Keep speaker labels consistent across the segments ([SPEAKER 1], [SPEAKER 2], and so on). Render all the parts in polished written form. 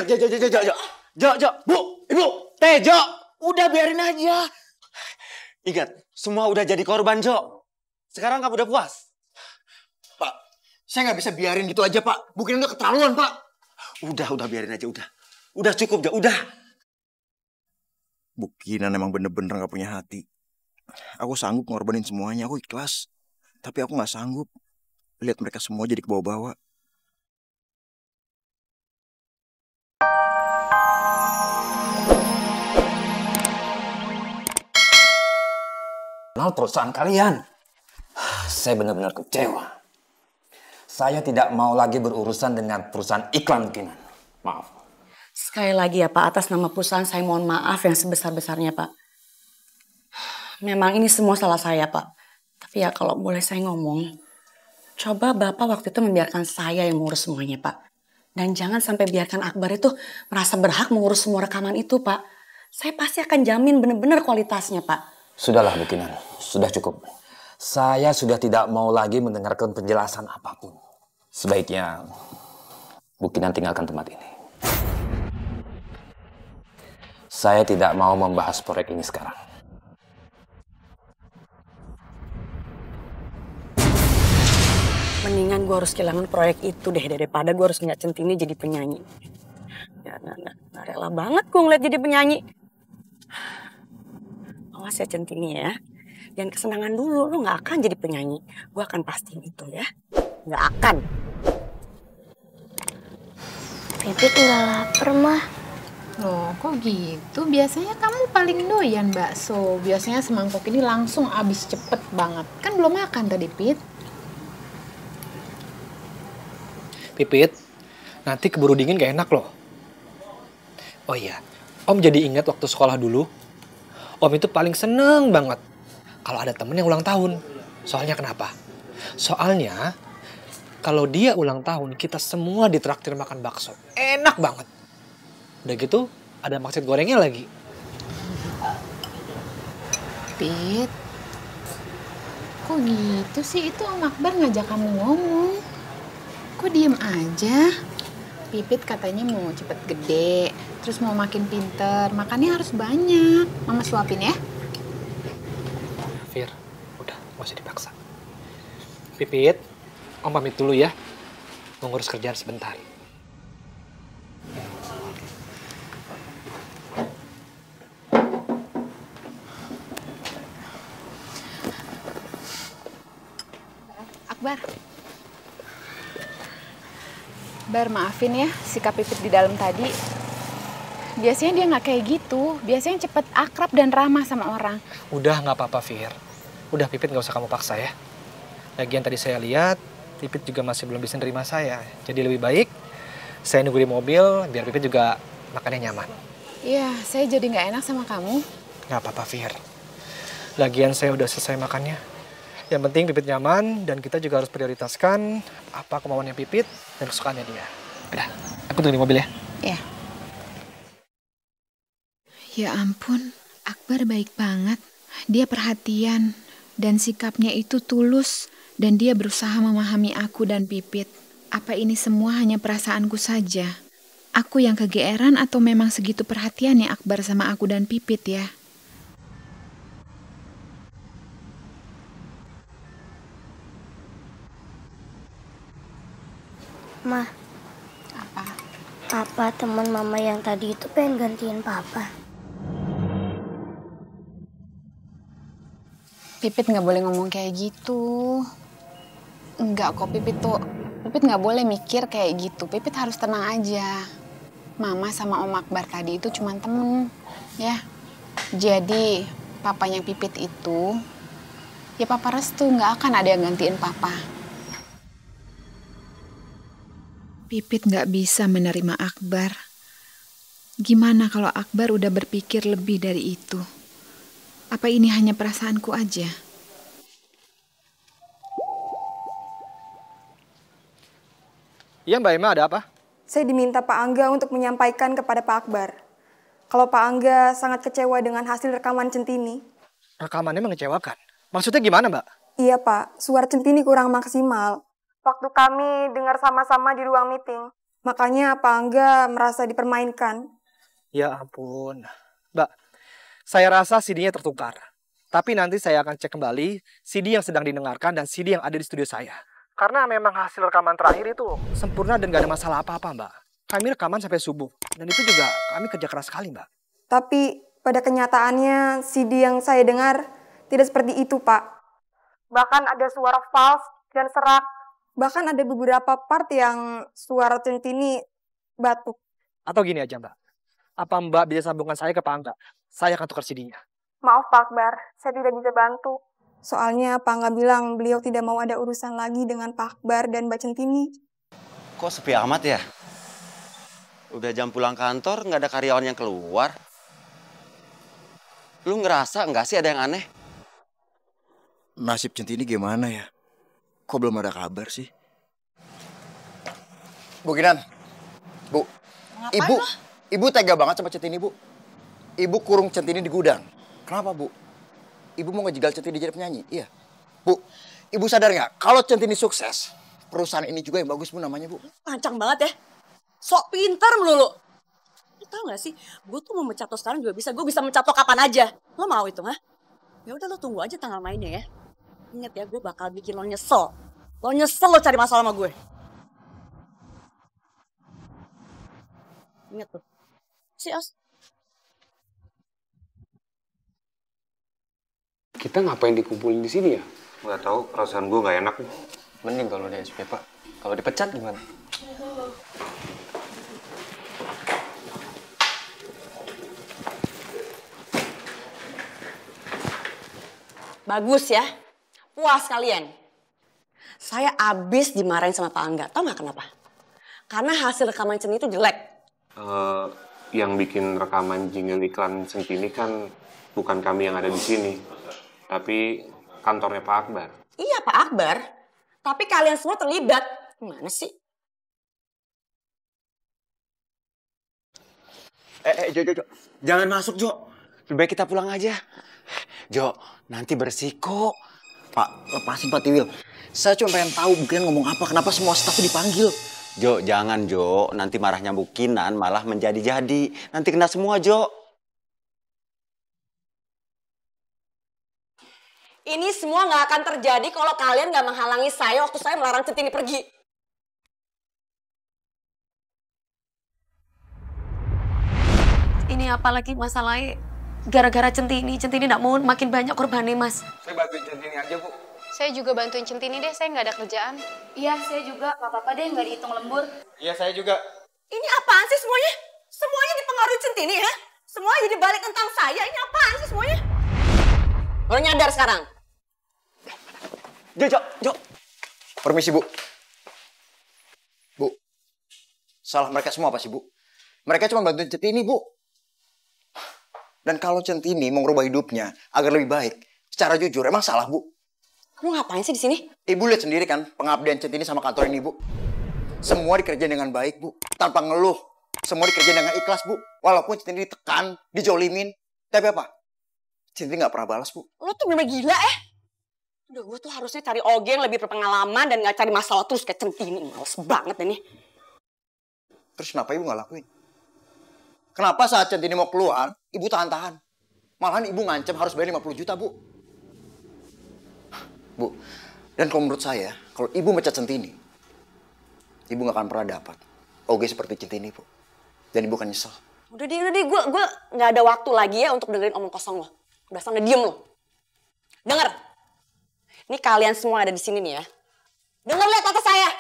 [SPEAKER 1] ingat. Jo, Bu, Ibu, Jo. Udah biarin aja. Ingat, semua udah jadi korban, Jo. Sekarang kamu udah puas?
[SPEAKER 2] Pak, saya nggak bisa biarin gitu aja, Pak. Mungkin udah keterlaluan, Pak.
[SPEAKER 1] Udah biarin aja, udah. Udah cukup, Jo, udah.
[SPEAKER 2] Bu Kinan emang bener-bener gak punya hati. Aku sanggup ngorbanin semuanya, aku ikhlas. Tapi aku gak sanggup lihat mereka semua jadi kebawa-bawa.
[SPEAKER 3] Kenal perusahaan kalian. Saya benar-benar kecewa. Saya tidak mau lagi berurusan dengan perusahaan iklan Kinan. Maaf.
[SPEAKER 4] Sekali lagi ya Pak, atas nama perusahaan saya mohon maaf yang sebesar-besarnya Pak. Memang ini semua salah saya Pak. Tapi ya kalau boleh saya ngomong, coba Bapak waktu itu membiarkan saya yang mengurus semuanya Pak. Dan jangan sampai biarkan Akbar itu merasa berhak mengurus semua rekaman itu Pak. Saya pasti akan jamin benar-benar kualitasnya Pak.
[SPEAKER 3] Sudahlah Bu Kinan, sudah cukup. Saya sudah tidak mau lagi mendengarkan penjelasan apapun. Sebaiknya Bu Kinan tinggalkan tempat ini. Saya tidak mau membahas proyek ini sekarang.
[SPEAKER 4] Mendingan gue harus kehilangan proyek itu deh daripada gue harus ngeliat Centini jadi penyanyi. Ya, nah, rela banget gue ngeliat jadi penyanyi. Awas ya Centini ya. Jangan kesenangan dulu, lu gak akan jadi penyanyi. Gue akan pastiin itu ya. Gak akan.
[SPEAKER 5] Pipit gak lapar mah.
[SPEAKER 6] Loh kok gitu? Biasanya kamu paling doyan bakso. Biasanya semangkok ini langsung habis cepet banget. Kan belum makan tadi, Pit.
[SPEAKER 7] Pipit, nanti keburu dingin gak enak loh. Oh iya, Om jadi ingat waktu sekolah dulu. Om itu paling seneng banget kalau ada temen yang ulang tahun. Soalnya kenapa? Soalnya kalau dia ulang tahun, kita semua ditraktir makan bakso. Enak banget. Udah gitu, ada maksud gorengnya lagi.
[SPEAKER 6] Pit, kok gitu sih? Itu Om Akbar ngajak kamu ngomong. Kok diem aja? Pipit katanya mau cepet gede, terus mau makin pinter, makannya harus banyak. Mama suapin ya.
[SPEAKER 7] Fir, udah gak usah dipaksa. Pipit, Om pamit dulu ya. Mau ngurus kerjaan sebentar.
[SPEAKER 6] Akbar. Bar, maafin ya sikap Pipit di dalam tadi. Biasanya dia nggak kayak gitu. Biasanya cepet akrab dan ramah sama orang.
[SPEAKER 7] Udah gak apa-apa, Fir. Udah Pipit gak usah kamu paksa ya. Lagian tadi saya lihat, Pipit juga masih belum bisa nerima saya. Jadi lebih baik saya nunggu di mobil biar Pipit juga makannya nyaman.
[SPEAKER 6] Iya, saya jadi nggak enak sama kamu.
[SPEAKER 7] Gak apa-apa, Fir. Lagian saya udah selesai makannya. Yang penting Pipit nyaman dan kita juga harus prioritaskan apa kemauannya Pipit dan kesukaannya dia. Udah, aku tunggu di mobil ya.
[SPEAKER 6] Iya. Ya ampun, Akbar baik banget. Dia perhatian dan sikapnya itu tulus dan dia berusaha memahami aku dan Pipit. Apa ini semua hanya perasaanku saja? Aku yang kegeeran atau memang segitu perhatiannya Akbar sama aku dan Pipit ya?
[SPEAKER 5] Mah, apa teman mama yang tadi itu pengen gantiin papa?
[SPEAKER 6] Pipit nggak boleh ngomong kayak gitu. Enggak kok, Pipit nggak boleh mikir kayak gitu. Pipit harus tenang aja. Mama sama Om Akbar tadi itu cuma temen, ya. Jadi papanya Pipit itu, ya papa restu, nggak akan ada yang gantiin papa. Pipit nggak bisa menerima Akbar. Gimana kalau Akbar udah berpikir lebih dari itu? Apa ini hanya perasaanku aja?
[SPEAKER 7] Iya Mbak Emma, ada apa?
[SPEAKER 8] Saya diminta Pak Angga untuk menyampaikan kepada Pak Akbar. Kalau Pak Angga sangat kecewa dengan hasil rekaman Centini.
[SPEAKER 7] Rekamannya mengecewakan. Maksudnya gimana Mbak?
[SPEAKER 8] Iya Pak, suara Centini kurang maksimal. Waktu kami dengar sama-sama di ruang meeting. Makanya Pak Angga merasa dipermainkan.
[SPEAKER 7] Ya ampun. Mbak, saya rasa CD-nya tertukar. Tapi nanti saya akan cek kembali CD yang sedang didengarkan dan CD yang ada di studio saya. Karena memang hasil rekaman terakhir itu sempurna dan gak ada masalah apa-apa, Mbak. Kami rekaman sampai subuh. Dan itu juga kami kerja keras sekali, Mbak.
[SPEAKER 8] Tapi pada kenyataannya CD yang saya dengar tidak seperti itu, Pak. Bahkan ada suara false dan serak. Bahkan ada beberapa part yang suara Centini batuk.
[SPEAKER 7] Atau gini aja, Mbak. Apa Mbak bisa sambungkan saya ke Pak Angga? Saya akan tukar CD-nya.
[SPEAKER 8] Maaf Pak Akbar, saya tidak bisa bantu. Soalnya Pak Angga bilang beliau tidak mau ada urusan lagi dengan Pak Akbar dan Mbak Centini.
[SPEAKER 1] Kok sepi amat ya? Udah jam pulang kantor, nggak ada karyawan yang keluar. Lu ngerasa nggak sih ada yang aneh?
[SPEAKER 2] Nasib Centini gimana ya? Kok belum ada kabar sih? Bu Kinan, Bu, Ibu tega banget sama Centini, Bu. Ibu kurung Centini di gudang. Kenapa, Bu? Ibu mau ngejegal Centini jadi penyanyi? Iya. Bu, Ibu sadar nggak? Kalau Centini sukses, perusahaan ini juga yang bagus, Bu, namanya, Bu.
[SPEAKER 4] Lancang banget ya. Sok pintar melulu. Lu tau gak sih, gue tuh mau mencat lo sekarang juga bisa. Gue bisa mencat lo kapan aja. Lo mau itu, ha? Ya udah lo tunggu aja tanggal mainnya ya. Ingat ya, gue bakal bikin lo nyesel. Lo nyesel lo cari masalah sama gue. Ingat tuh. Si Os.
[SPEAKER 9] Kita ngapain dikumpulin di sini ya?
[SPEAKER 10] Nggak tahu, perasaan gue nggak enak nih.
[SPEAKER 9] Mending kalau di SP, Pak. Kalau dipecat gimana?
[SPEAKER 4] Bagus ya. Puas kalian. Saya abis dimarahin sama Pak Angga. Tau gak kenapa? Karena hasil rekaman Centini itu jelek.
[SPEAKER 10] Yang bikin rekaman jingle iklan Centini kan bukan kami yang ada di sini, tapi kantornya Pak Akbar.
[SPEAKER 4] Iya Pak Akbar. Tapi kalian semua terlibat. Gimana sih?
[SPEAKER 1] Jo. Jangan masuk, Jo. Lebih baik kita pulang aja. Jo, nanti bersiko.
[SPEAKER 2] Pak, lepasin Pak Tiwil. Saya cuma pengen tahu Bu Kinan ngomong apa, kenapa semua staf dipanggil.
[SPEAKER 1] Jo, jangan, Jo. Nanti marahnya Bu Kinan malah menjadi-jadi. Nanti kena semua, Jo.
[SPEAKER 4] Ini semua nggak akan terjadi kalau kalian nggak menghalangi saya waktu saya melarang Centini pergi. Ini apalagi masalahnya gara-gara Centini nggak mau makin banyak korbannya, Mas.
[SPEAKER 9] Saya bantuin Centini aja, Bu.
[SPEAKER 6] Saya juga bantuin Centini deh, saya nggak ada kerjaan.
[SPEAKER 11] Iya, saya juga. Gak apa-apa deh, nggak dihitung lembur.
[SPEAKER 9] Iya, saya juga.
[SPEAKER 4] Ini apaan sih semuanya? Semuanya dipengaruhi Centini ya? Semua jadi balik tentang saya. Ini apaan sih semuanya? Baru nyadar sekarang.
[SPEAKER 1] Jo.
[SPEAKER 2] Permisi, Bu. Bu, salah mereka semua apa sih, Bu? Mereka cuma bantuin Centini, Bu. Dan kalau Centini mau merubah hidupnya agar lebih baik, secara jujur, emang salah, Bu?
[SPEAKER 4] Kamu ngapain sih di sini?
[SPEAKER 2] Ibu lihat sendiri kan pengabdian Centini sama kantor ini, Bu. Semua dikerjain dengan baik, Bu. Tanpa ngeluh. Semua dikerjain dengan ikhlas, Bu. Walaupun Centini ditekan, dijolimin. Tapi apa? Centini nggak pernah balas, Bu.
[SPEAKER 4] Lo tuh bener gila ya? Udah, gue tuh harusnya cari Oge yang lebih berpengalaman dan gak cari masalah terus kayak Centini. Males banget ini.
[SPEAKER 2] Terus kenapa Ibu nggak lakuin? Kenapa saat Centini mau keluar, Ibu tahan-tahan? Malahan Ibu ngancam harus bayar 50 juta, Bu. Bu, dan kalau menurut saya, kalau Ibu mecat Centini, Ibu gak akan pernah dapat Oge seperti Centini, Bu. Dan Ibu akan nyesel.
[SPEAKER 4] Udah deh, gue gak ada waktu lagi ya untuk dengerin omong kosong lo. Udah sana diem lo. Denger. Ini kalian semua ada di sini nih ya. Dengar lihat kata saya.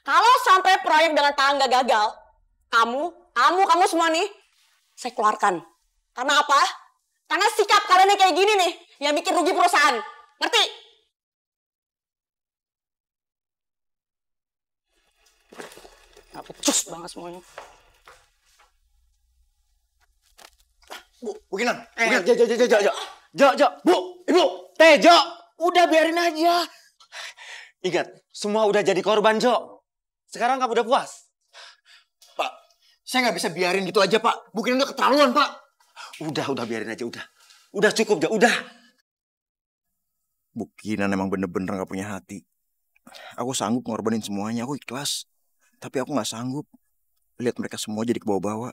[SPEAKER 4] Kalau sampai proyek dengan tangga gagal, kamu semua nih, saya keluarkan. Karena apa? Karena sikap kalian yang kayak gini nih, yang bikin rugi perusahaan. Ngerti? Becus banget semuanya.
[SPEAKER 2] Bu Kinan.
[SPEAKER 1] Jo. Bu, Ibu, Jo. Udah biarin aja. Ingat, semua udah jadi korban, Jo. Sekarang kamu udah puas?
[SPEAKER 2] Pak, saya nggak bisa biarin gitu aja, Pak. Bu Kinan udah keterlaluan, Pak.
[SPEAKER 1] Udah biarin aja, udah. Udah cukup, Jo, udah.
[SPEAKER 2] Bu Kinan emang bener-bener gak punya hati. Aku sanggup ngorbanin semuanya, aku ikhlas. Tapi aku gak sanggup lihat mereka semua jadi kebawa-bawa.